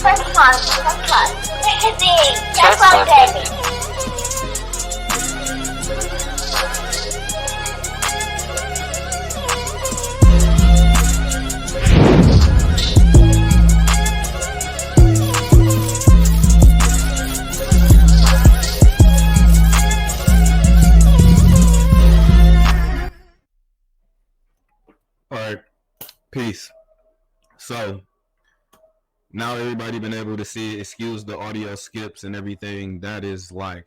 First class. Magazine. That's what baby. All right, peace. So now everybody been able to see, excuse the audio skips and everything. That is like,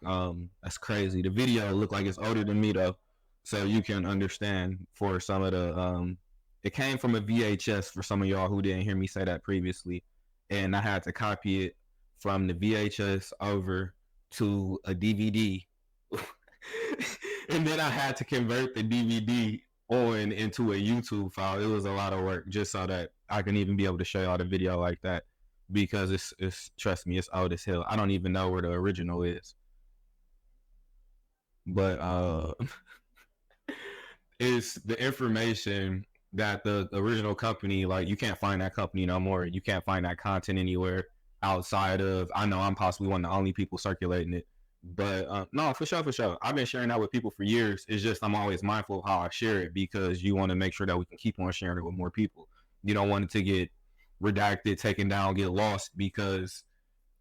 that's crazy. The video looked like it's older than me though, so you can understand for some of the, it came from a VHS for some of y'all who didn't hear me say that previously, and I had to copy it from the VHS over to a DVD, and then I had to convert the DVD on into a YouTube file. It was a lot of work just so that I can even be able to show y'all the video like that, because it's trust me, it's old as hell. I don't even know where the original is, but it's the information that the original company, like, you can't find that company no more. You can't find that content anywhere outside of, I know I'm possibly one of the only people circulating it, but no, for sure. I've been sharing that with people for years. It's just I'm always mindful of how I share it, because you want to make sure that we can keep on sharing it with more people. You don't want it to get redacted, taken down, get lost, because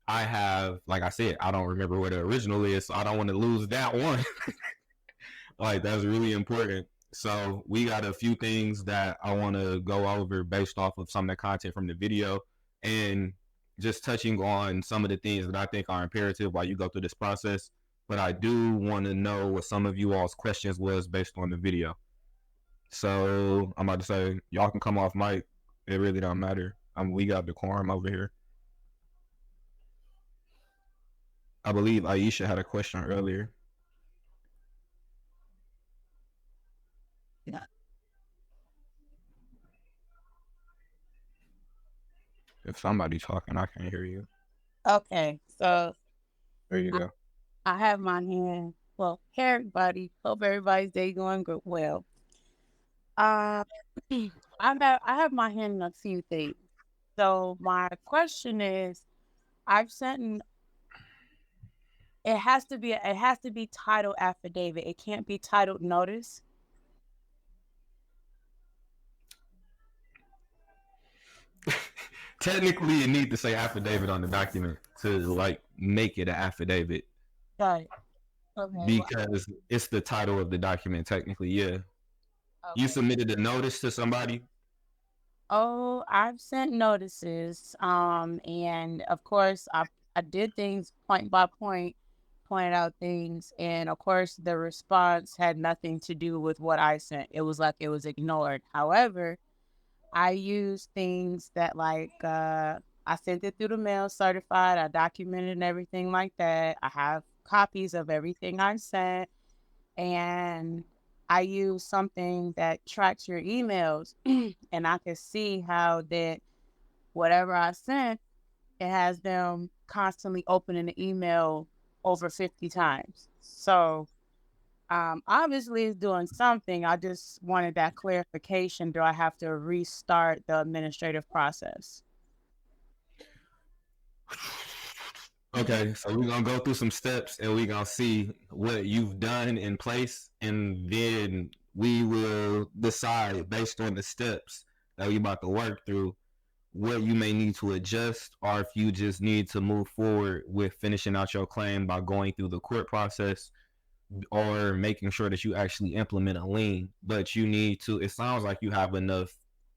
I have, like I said, I don't remember where the original is, so I don't want to lose that one. Like, that's really important. So we got a few things that I want to go over based off of some of the content from the video, and just touching on some of the things that I think are imperative while you go through this process. But I do want to know what some of you all's questions was based on the video. So I'm about to say, y'all can come off mic. It really don't matter. We got decorum over here. I believe Aisha had a question earlier. Yeah. If somebody's talking, I can't hear you. Okay, so There you go. I have my hand. Well, hey everybody. Hope everybody's day going good. Well, I have my hand in a few things. So my question is, I've sent. It has to be titled affidavit. It can't be titled notice. Technically, you need to say affidavit on the document to, like, make it an affidavit. Got it. Okay. Because it's the title of the document, technically, yeah. Okay. You submitted a notice to somebody? Oh, I've sent notices. And of course, I did things point by point, pointed out things, and of course, the response had nothing to do with what I sent. It was like it was ignored. However, I used things that, like, I sent it through the mail, certified. I documented and everything like that. I have copies of everything I sent, and I use something that tracks your emails, and I can see how that whatever I sent, it has them constantly opening the email over 50 times. So obviously it's doing something. I just wanted that clarification. Do I have to restart the administrative process? Okay, so we're gonna go through some steps and we're gonna see what you've done in place, and then we will decide based on the steps that we're about to work through what you may need to adjust, or if you just need to move forward with finishing out your claim by going through the court process, or making sure that you actually implement a lien. But you need to, it sounds like you have enough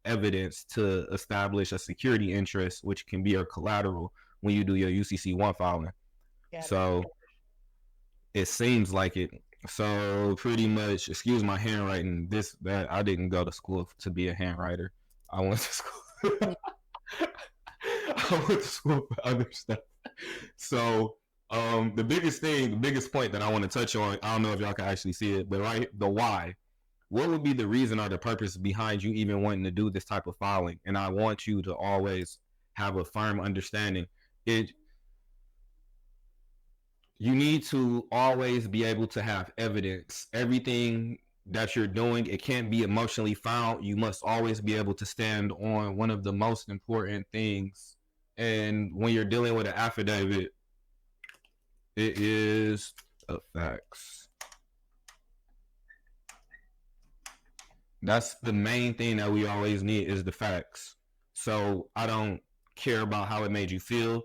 evidence to establish a security interest, which can be your collateral when you do your UCC 1 filing. So it seems like it. So pretty much, excuse my handwriting, that I didn't go to school to be a handwriter. I went to school. I went to school for other stuff. So the biggest point that I want to touch on, I don't know if y'all can actually see it, but right, the why. What would be the reason or the purpose behind you even wanting to do this type of filing? And I want you to always have a firm understanding. You need to always be able to have evidence. Everything that you're doing, it can't be emotionally found. You must always be able to stand on one of the most important things And when you're dealing with an affidavit, it is the facts. That's the main thing that we always need is the facts. So I don't care about how it made you feel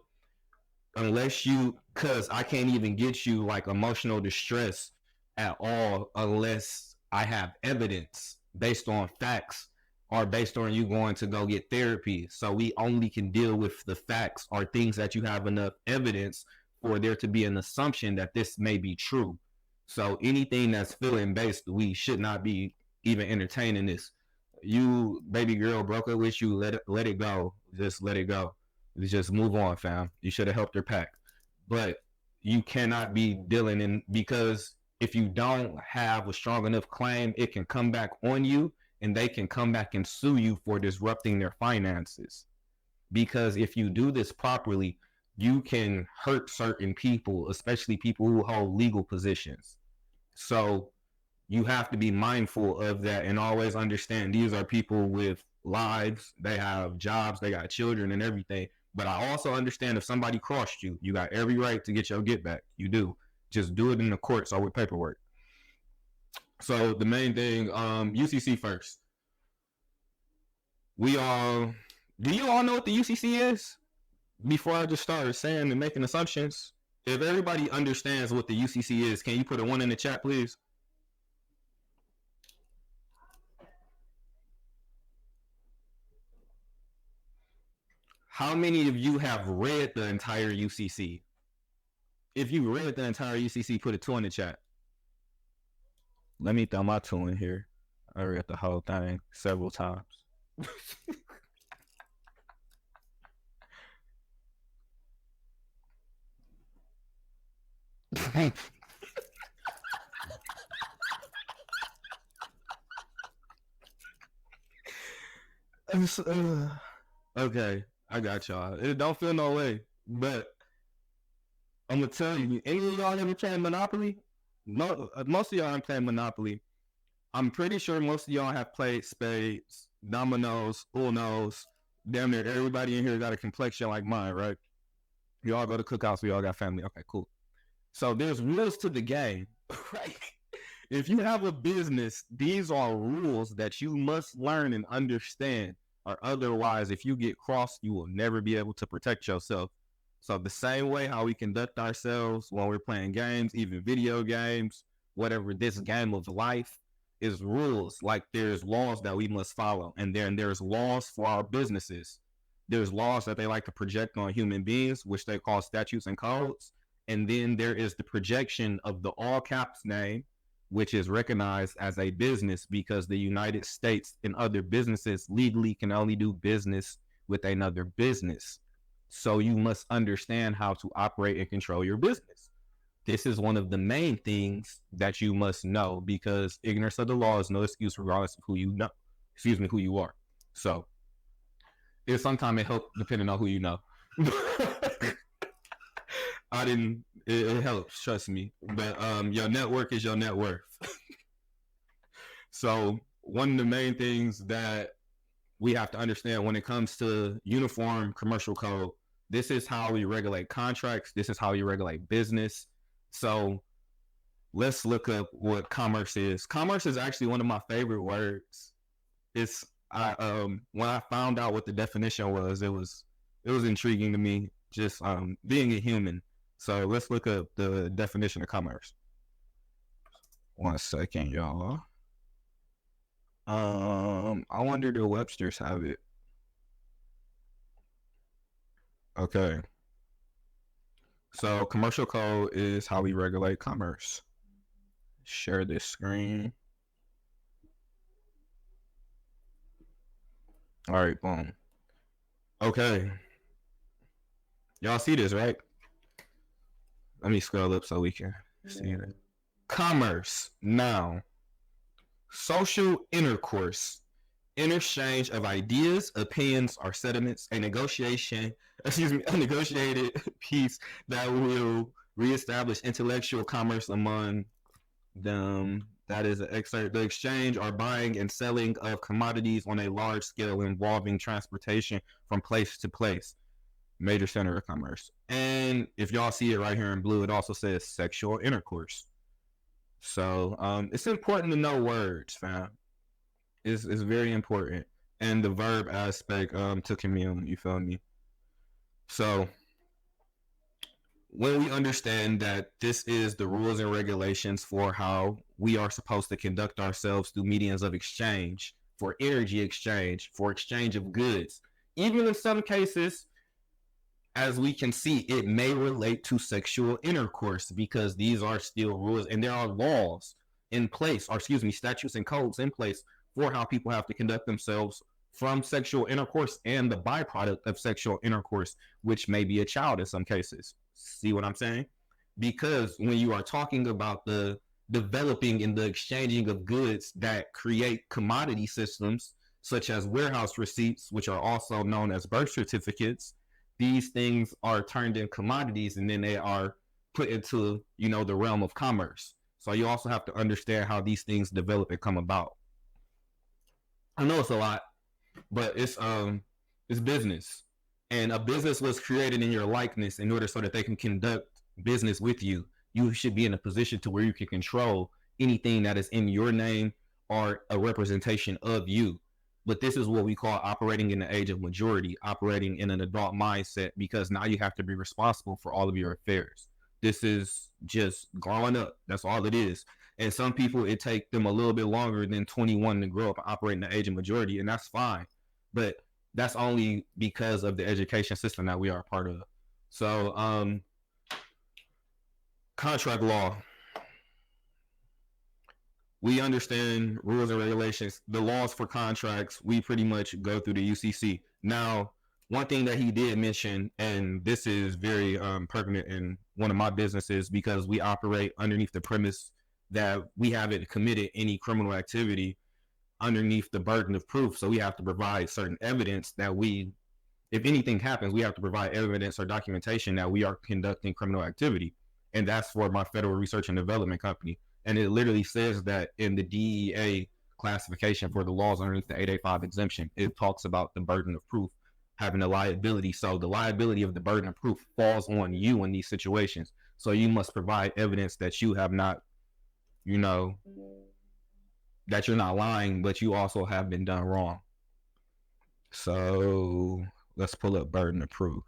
unless you, cause I can't even get you like emotional distress at all unless I have evidence based on facts or based on you going to go get therapy. So we only can deal with the facts or things that you have enough evidence for there to be an assumption that this may be true. So anything that's feeling based, we should not be even entertaining this. You baby girl broke up with you, let it go. Just let it go. Just move on, fam. You should have helped her pack. But you cannot be dealing in, because if you don't have a strong enough claim, it can come back on you and they can come back and sue you for disrupting their finances. Because if you do this properly, you can hurt certain people, especially people who hold legal positions. So you have to be mindful of that and always understand these are people with lives, they have jobs, they got children and everything. But I also understand if somebody crossed you, you got every right to get your get back. You do. Just do it in the courts or with paperwork. So the main thing, UCC first. Do you all know what the UCC is? Before I just start saying and making assumptions, if everybody understands what the UCC is, can you put a 1 in the chat, please? How many of you have read the entire UCC? If you read the entire UCC, put a 2 in the chat. Let me throw my 2 in here. I read the whole thing several times. Okay, I got y'all. It don't feel no way, but I'm gonna tell you, any of y'all ever playing Monopoly? No, most of y'all ain't playing Monopoly. I'm pretty sure most of y'all have played spades, dominoes, unos. Damn near everybody in here got a complexion like mine, right? You all go to cookouts, we all got family. Okay, cool. So there's rules to the game, right? If you have a business, these are rules that you must learn and understand, or otherwise, if you get crossed, you will never be able to protect yourself. So the same way how we conduct ourselves when we're playing games, even video games, whatever, this game of life is rules. Like there's laws that we must follow, and then there's laws for our businesses. There's laws that they like to project on human beings, which they call statutes and codes. And then there is the projection of the all caps name, which is recognized as a business because the United States and other businesses legally can only do business with another business. So you must understand how to operate and control your business. This is one of the main things that you must know, because ignorance of the law is no excuse regardless of who you know. Excuse me, who you are. So sometimes it helps depending on who you know. It helps, trust me. But your network is your net worth. So one of the main things that we have to understand when it comes to uniform commercial code, this is how we regulate contracts. This is how you regulate business. So let's look up what commerce is. Commerce is actually one of my favorite words. It's when I found out what the definition was, it was intriguing to me, just being a human. So let's look up the definition of commerce. 1 second, y'all. I wonder do Webster's have it. Okay. So commercial code is how we regulate commerce. Share this screen. All right, boom. Okay. Y'all see this, right? Let me scroll up so we can see it. Commerce, noun. Social intercourse, interchange of ideas, opinions, or sentiments, a negotiated piece that will reestablish intellectual commerce among them. That is the exchange or buying and selling of commodities on a large scale involving transportation from place to place. major center of commerce. And if y'all see it right here in blue, it also says sexual intercourse. So it's important to know words, fam. It's very important. And the verb aspect to commune, you feel me? So when we understand that this is the rules and regulations for how we are supposed to conduct ourselves through mediums of exchange, for energy exchange, for exchange of goods, even in some cases, as we can see, it may relate to sexual intercourse because these are still rules and there are laws in place, or excuse me, statutes and codes in place for how people have to conduct themselves from sexual intercourse and the byproduct of sexual intercourse, which may be a child in some cases. See what I'm saying? Because when you are talking about the developing and the exchanging of goods that create commodity systems, such as warehouse receipts, which are also known as birth certificates, these things are turned in commodities and then they are put into, you know, the realm of commerce. So you also have to understand how these things develop and come about. I know it's a lot, but it's business. And a business was created in your likeness in order so that they can conduct business with you. You should be in a position to where you can control anything that is in your name or a representation of you. But this is what we call operating in the age of majority, operating in an adult mindset, because now you have to be responsible for all of your affairs. This is just growing up. That's all it is. And some people, it take them a little bit longer than 21 to grow up and operate in the age of majority, and that's fine. But that's only because of the education system that we are a part of. So, contract law. We understand rules and regulations, the laws for contracts. We pretty much go through the UCC. Now, one thing that he did mention, and this is very pertinent in one of my businesses because we operate underneath the premise that we haven't committed any criminal activity underneath the burden of proof. So we have to provide certain evidence that we, if anything happens, we have to provide evidence or documentation that we are conducting criminal activity. And that's for my federal research and development company. And it literally says that in the DEA classification for the laws underneath the 885 exemption, it talks about the burden of proof having a liability. So the liability of the burden of proof falls on you in these situations. So you must provide evidence that you have not, you know, that you're not lying, but you also have been done wrong. So let's pull up burden of proof.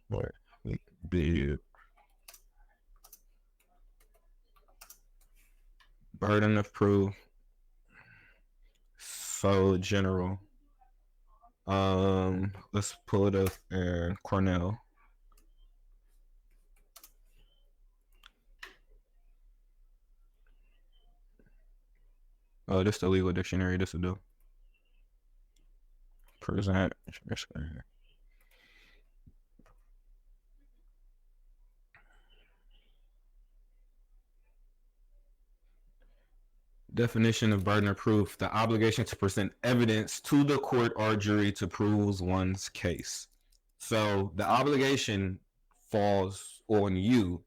What we did. Burden of proof. So general. Let's pull it up in Cornell. Oh, this is the legal dictionary. This will do. Present. Definition of burden of proof: the obligation to present evidence to the court or jury to prove one's case. So the obligation falls on you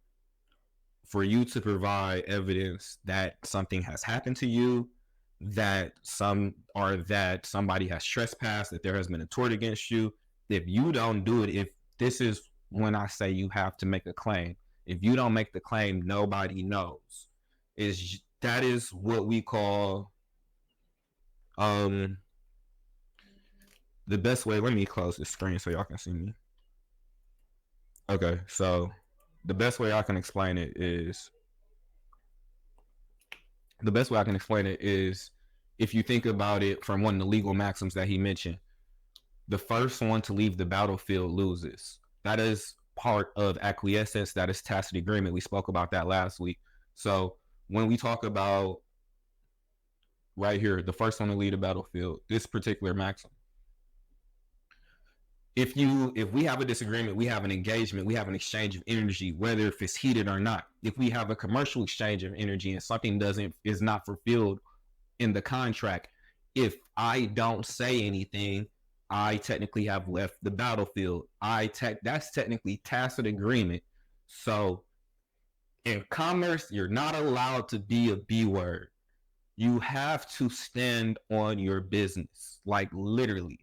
for you to provide evidence that something has happened to you, that somebody has trespassed, that there has been a tort against you. If you don't do it, if this is when I say you have to make a claim, if you don't make the claim, nobody knows. That is what we call the best way. Let me close the screen so y'all can see me. Okay, so the best way I can explain it is if you think about it from one of the legal maxims that he mentioned, the first one to leave the battlefield loses. That is part of acquiescence. That is tacit agreement. We spoke about that last week. So when we talk about right here, the first one to leave the battlefield, this particular maxim, if we have a disagreement, we have an engagement, we have an exchange of energy, whether if it's heated or not. If we have a commercial exchange of energy and something is not fulfilled in the contract, if I don't say anything, I technically have left the battlefield. That's technically tacit agreement. So in commerce, you're not allowed to be a B word. You have to stand on your business, like literally.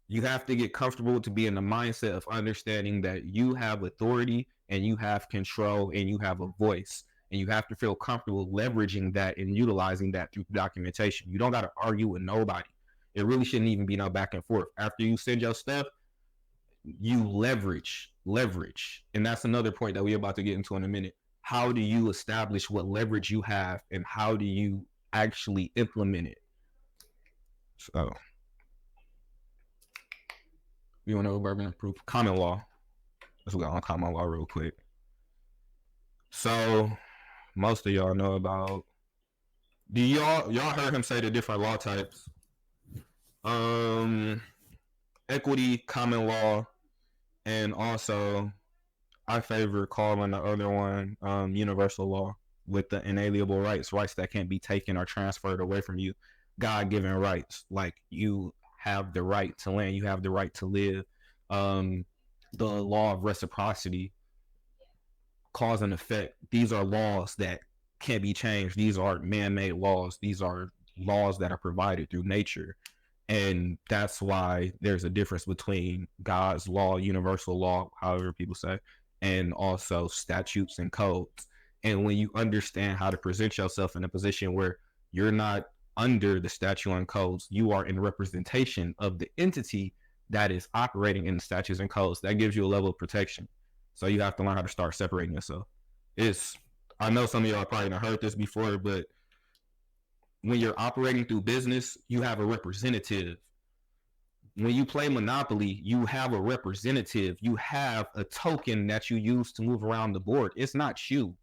You have to get comfortable to be in the mindset of understanding that you have authority and you have control and you have a voice. And you have to feel comfortable leveraging that and utilizing that through documentation. You don't got to argue with nobody. It really shouldn't even be no back and forth. After you send your stuff, you leverage. And that's another point that we're about to get into in a minute. How do you establish what leverage you have and how do you actually implement it? So, you want to know burden of proof? Common law. Let's go on common law real quick. So, most of y'all know about. Do y'all heard him say the different law types? Equity, common law, and also I favor calling the other one universal law with the inalienable rights that can't be taken or transferred away from you. God-given rights, like you have the right to land, you have the right to live. The law of reciprocity, cause and effect. These are laws that can't be changed. These are man-made laws. These are laws that are provided through nature. And that's why there's a difference between God's law, universal law, however people say, and also statutes and codes. And when you understand how to present yourself in a position where you're not under the statute and codes, you are in representation of the entity that is operating in the statutes and codes, that gives you a level of protection. So you have to learn how to start separating yourself. I know some of y'all probably not heard this before, but when you're operating through business, you have a representative. When you play Monopoly, you have a representative. You have a token that you use to move around the board. It's not you.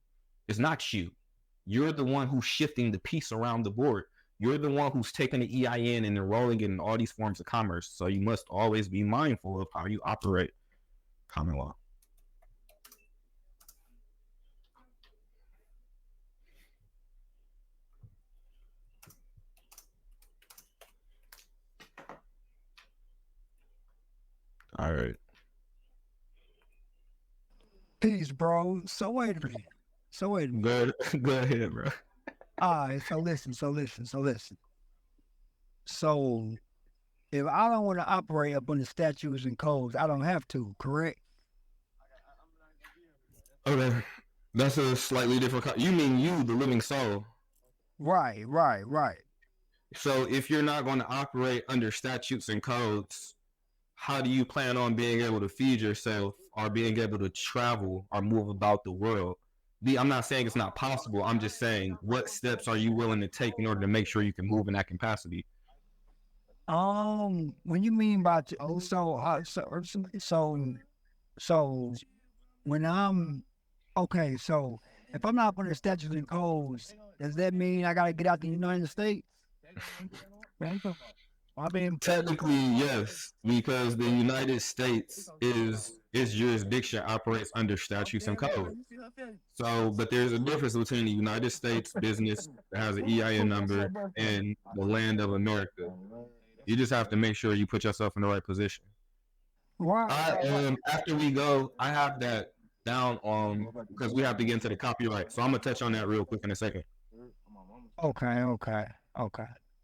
You're the one who's shifting the piece around the board. You're the one who's taking the EIN and enrolling it in all these forms of commerce. So you must always be mindful of how you operate. Common law. All right. Peace, bro. So wait a minute. Go ahead, bro. All right, so listen. So if I don't want to operate up on the statutes and codes, I don't have to, correct? Okay. That's a slightly different. You mean you, the living soul. Right. So if you're not going to operate under statutes and codes, how do you plan on being able to feed yourself or being able to travel or move about the world? I'm not saying it's not possible. I'm just saying, what steps are you willing to take in order to make sure you can move in that capacity? When you mean by so when I'm okay, so if I'm not under statutes and codes, does that mean I gotta get out the United States? Technically, yes, because the United States its jurisdiction operates under statutes and codes. So, but there's a difference between the United States business that has an EIN number and the land of America. You just have to make sure you put yourself in the right position. After we go, I have that down on because we have to get into the copyright. So I'm gonna touch on that real quick in a second. Okay.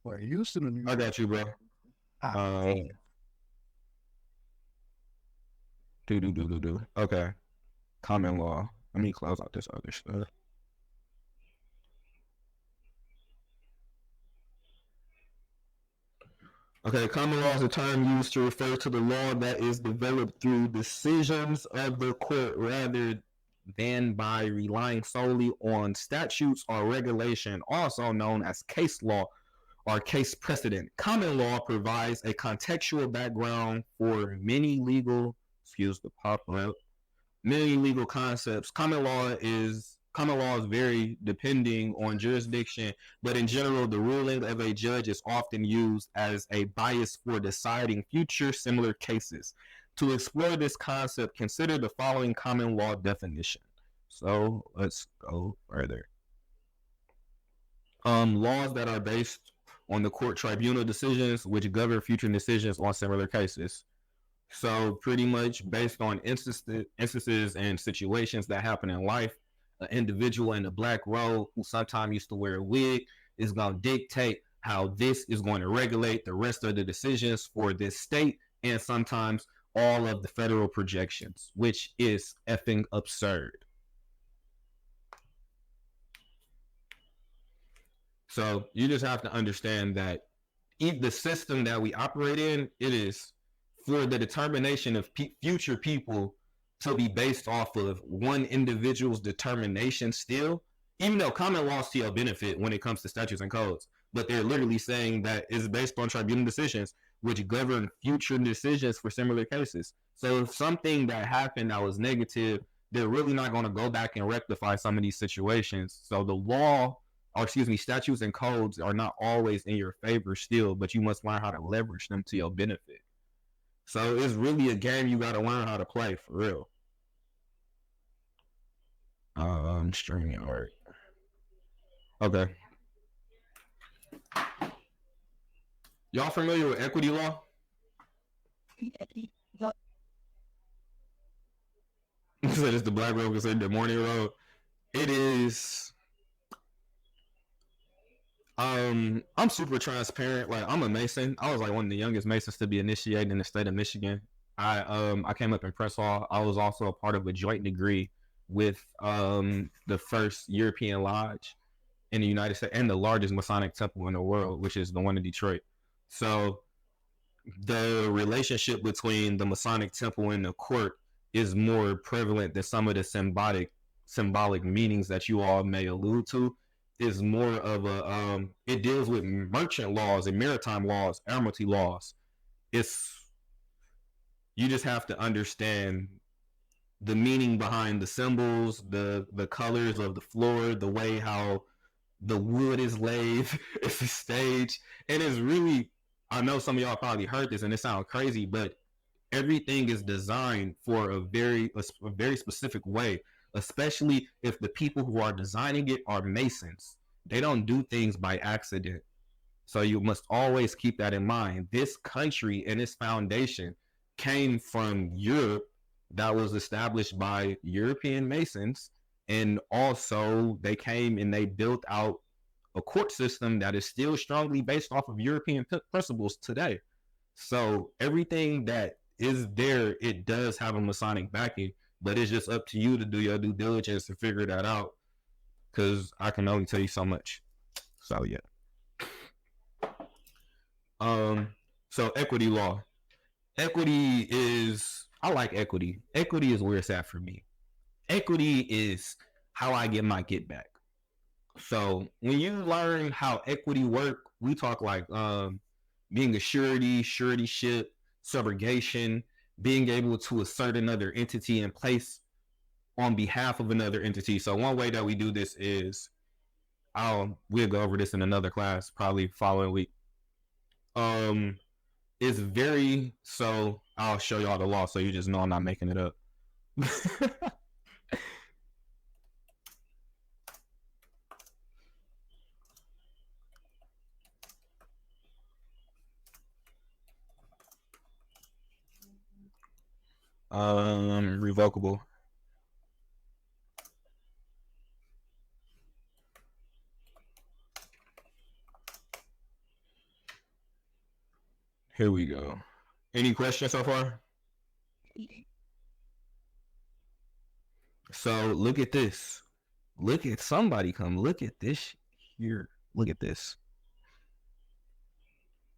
Well, I got you, bro. Okay. Common law. Let me close out this other stuff. Okay, common law is a term used to refer to the law that is developed through decisions of the court rather than by relying solely on statutes or regulation, also known as case law or case precedent. Common law provides a contextual background for many legal concepts. Common law is vary depending on jurisdiction, but in general, the ruling of a judge is often used as a bias for deciding future similar cases. To explore this concept, consider the following common law definition. So let's go further. Laws that are based on the court tribunal decisions which govern future decisions on similar cases. So pretty much based on instances and situations that happen in life, an individual in a black robe who sometimes used to wear a wig is going to dictate how this is going to regulate the rest of the decisions for this state and sometimes all of the federal projections, which is effing absurd. So you just have to understand that the system that we operate in, it is for the determination of future people to be based off of one individual's determination still, even though common laws to your benefit when it comes to statutes and codes, but they're literally saying that it's based on tribunal decisions which govern future decisions for similar cases. So if something that happened that was negative, they're really not going to go back and rectify some of these situations. So the law, or excuse me, statutes and codes are not always in your favor still, but you must learn how to leverage them to your benefit. So it's really a game you got to learn how to play for real. Streaming art. Okay. Y'all familiar with equity law? So it's the Black Road considered the morning road. It is. I'm super transparent. Like, I'm a Mason. I was like one of the youngest Masons to be initiated in the state of Michigan. I came up in press law. I was also a part of a joint degree with the first European lodge in the United States and the largest Masonic temple in the world, which is the one in Detroit. So the relationship between the Masonic temple and the court is more prevalent than some of the symbolic meanings that you all may allude to. Is more of a it deals with merchant laws and maritime laws, admiralty laws. You just have to understand the meaning behind the symbols, the colors of the floor, the way how the wood is laid, it's a stage, and it's really, I know some of y'all probably heard this and it sounds crazy, but everything is designed for a very specific way, especially if the people who are designing it are Masons. They don't do things by accident. So you must always keep that in mind. This country and its foundation came from Europe, that was established by European Masons, and also they came and they built out a court system that is still strongly based off of European principles today. So everything that is there, it does have a Masonic backing, but it's just up to you to do your due diligence to figure that out, because I can only tell you so much. So yeah. So equity law. Equity is, I like equity. Equity is where it's at for me. Equity is how I get my get back. So when you learn how equity work, we talk like being a suretyship, subrogation, being able to assert another entity in place on behalf of another entity. So one way that we do this is, we'll go over this in another class, probably following week. It's very, so I'll show y'all the law so you just know I'm not making it up. Revocable. Here we go. Any questions so far? So look at this. Look at somebody come. Look at this here. Look at this.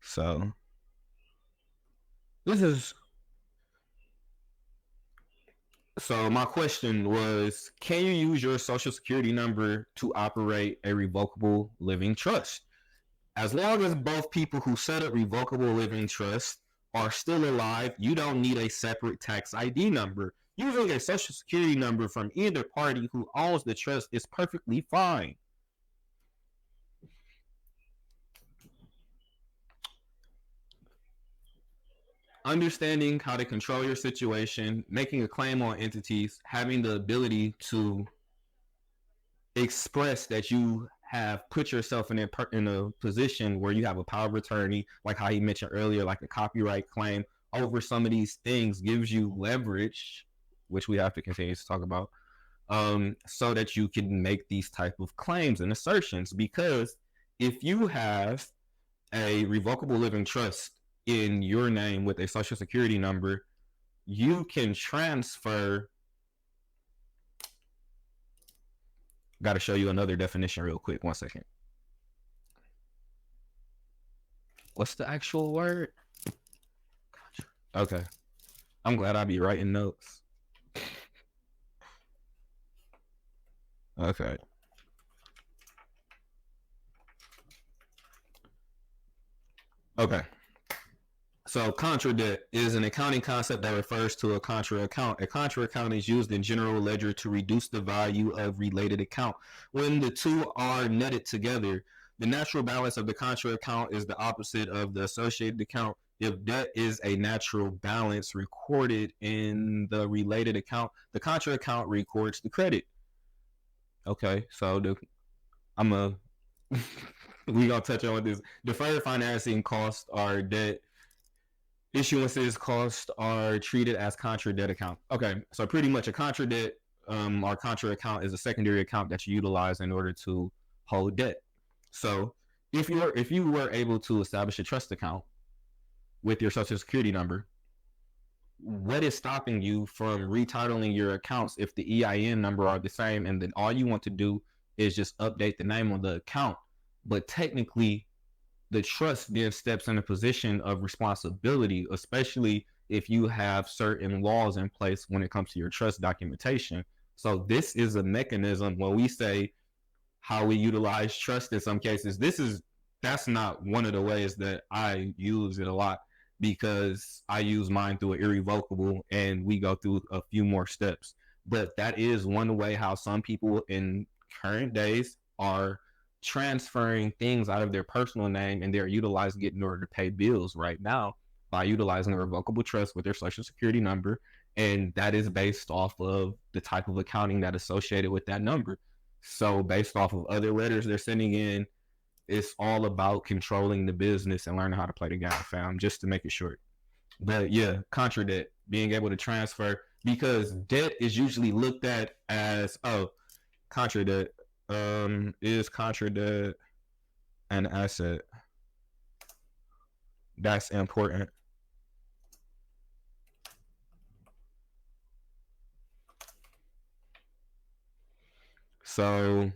So this is. So my question was, can you use your social security number to operate a revocable living trust? As long as both people who set up revocable living trust are still alive, you don't need a separate tax ID number. Using a social security number from either party who owns the trust is perfectly fine. Understanding how to control your situation, making a claim on entities, having the ability to express that you have put yourself in a position where you have a power of attorney, like how he mentioned earlier, like a copyright claim over some of these things, gives you leverage, which we have to continue to talk about, so that you can make these type of claims and assertions. Because if you have a revocable living trust in your name with a social security number, you can transfer. Got to show you another definition real quick. 1 second. What's the actual word? Okay. I'm glad I be writing notes. Okay. Okay. So contra debt is an accounting concept that refers to a contra account. A contra account is used in general ledger to reduce the value of related account. When the two are netted together, the natural balance of the contra account is the opposite of the associated account. If debt is a natural balance recorded in the related account, the contra account records the credit. Okay, so we gonna touch on this. Deferred financing costs are debt. Issuances costs are treated as contra debt account. Okay, so pretty much a contra debt or contra account is a secondary account that you utilize in order to hold debt. So if you were able to establish a trust account with your social security number, what is stopping you from retitling your accounts if the EIN number are the same, and then all you want to do is just update the name on the account? But technically, the trust then steps in a position of responsibility, especially if you have certain laws in place when it comes to your trust documentation. So this is a mechanism when we say how we utilize trust in some cases. That's not one of the ways that I use it a lot, because I use mine through an irrevocable and we go through a few more steps. But that is one way how some people in current days are transferring things out of their personal name, and they're utilizing it in order to pay bills right now by utilizing a revocable trust with their social security number. And that is based off of the type of accounting that associated with that number. So based off of other letters they're sending in, it's all about controlling the business and learning how to play the game, fam, just to make it short. But yeah, contra debt, being able to transfer, because debt is usually looked at as, contra debt, is contra debt an asset? That's important. So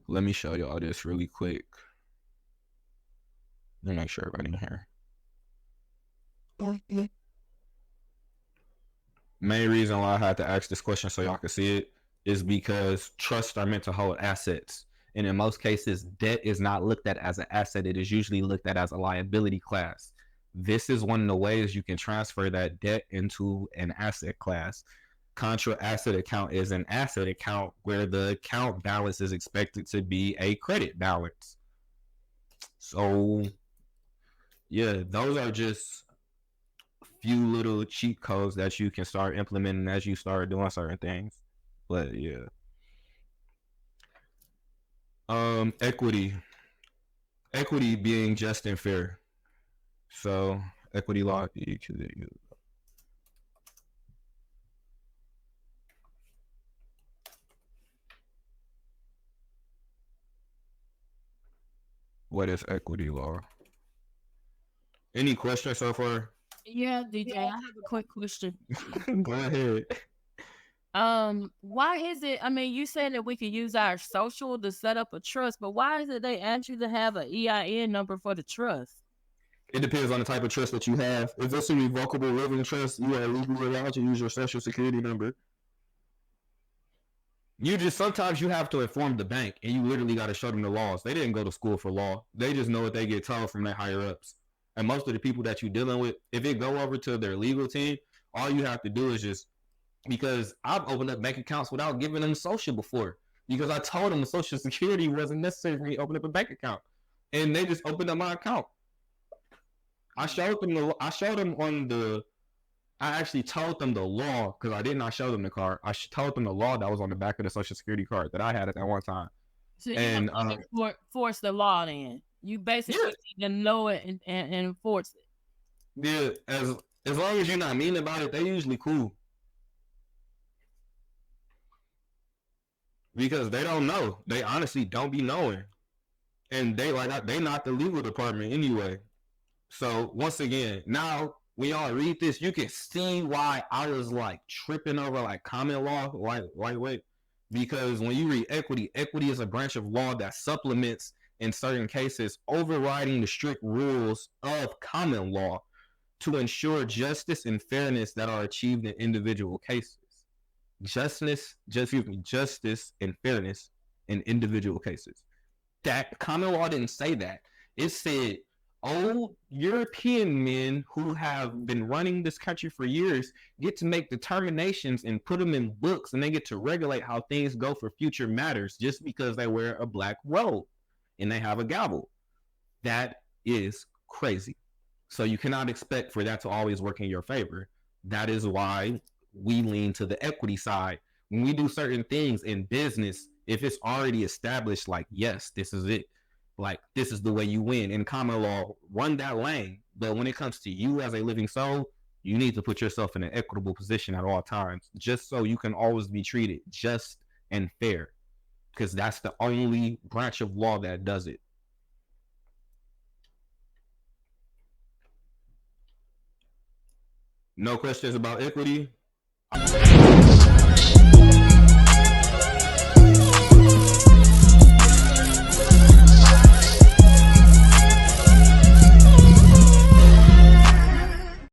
let me show y'all this really quick. Let me make sure everybody in here. Main reason why I had to ask this question so y'all can see it is because trusts are meant to hold assets. And in most cases, debt is not looked at as an asset. It is usually looked at as a liability class. This is one of the ways you can transfer that debt into an asset class. Contra asset account is an asset account where the account balance is expected to be a credit balance. So yeah, those are just few little cheat codes that you can start implementing as you start doing certain things. But yeah. Equity being just and fair. So equity law. What is equity law? Any questions so far? Yeah, DJ, I have a quick question. Go ahead. Why is it, I mean, you said that we could use our social to set up a trust, but why is it they ask you to have an EIN number for the trust? It depends on the type of trust that you have. If it's a revocable living trust, you are legally allowed to use your social security number. Sometimes you have to inform the bank, and you literally got to show them the laws. They didn't go to school for law. They just know what they get told from their higher ups. And most of the people that you're dealing with, if it go over to their legal team, all you have to do is just, because I've opened up bank accounts without giving them social before, because I told them the social security wasn't necessary for me to open up a bank account, and they just opened up my account. I actually told them the law, because I did not show them the card. I told them the law that was on the back of the social security card that I had at that one time. So you force the law then. You basically need to know it and enforce it. Yeah, as long as you're not mean about it, they usually cool. Because they don't know. They honestly don't be knowing. And they not the legal department anyway. So once again, now when y'all read this, you can see why I was like tripping over like common law, lightweight. Because when you read equity, equity is a branch of law that supplements, in certain cases, overriding the strict rules of common law to ensure justice and fairness that are achieved in individual cases. Justice and fairness in individual cases. That common law didn't say that. It said old European men who have been running this country for years get to make determinations and put them in books, and they get to regulate how things go for future matters just because they wear a black robe and they have a gavel. That is crazy. So you cannot expect for that to always work in your favor. That is why we lean to the equity side. When we do certain things in business, if it's already established, like, yes, this is it. Like, this is the way you win. In common law, run that lane. But when it comes to you as a living soul, you need to put yourself in an equitable position at all times, just so you can always be treated just and fair. Because that's the only branch of law that does it. No questions about equity?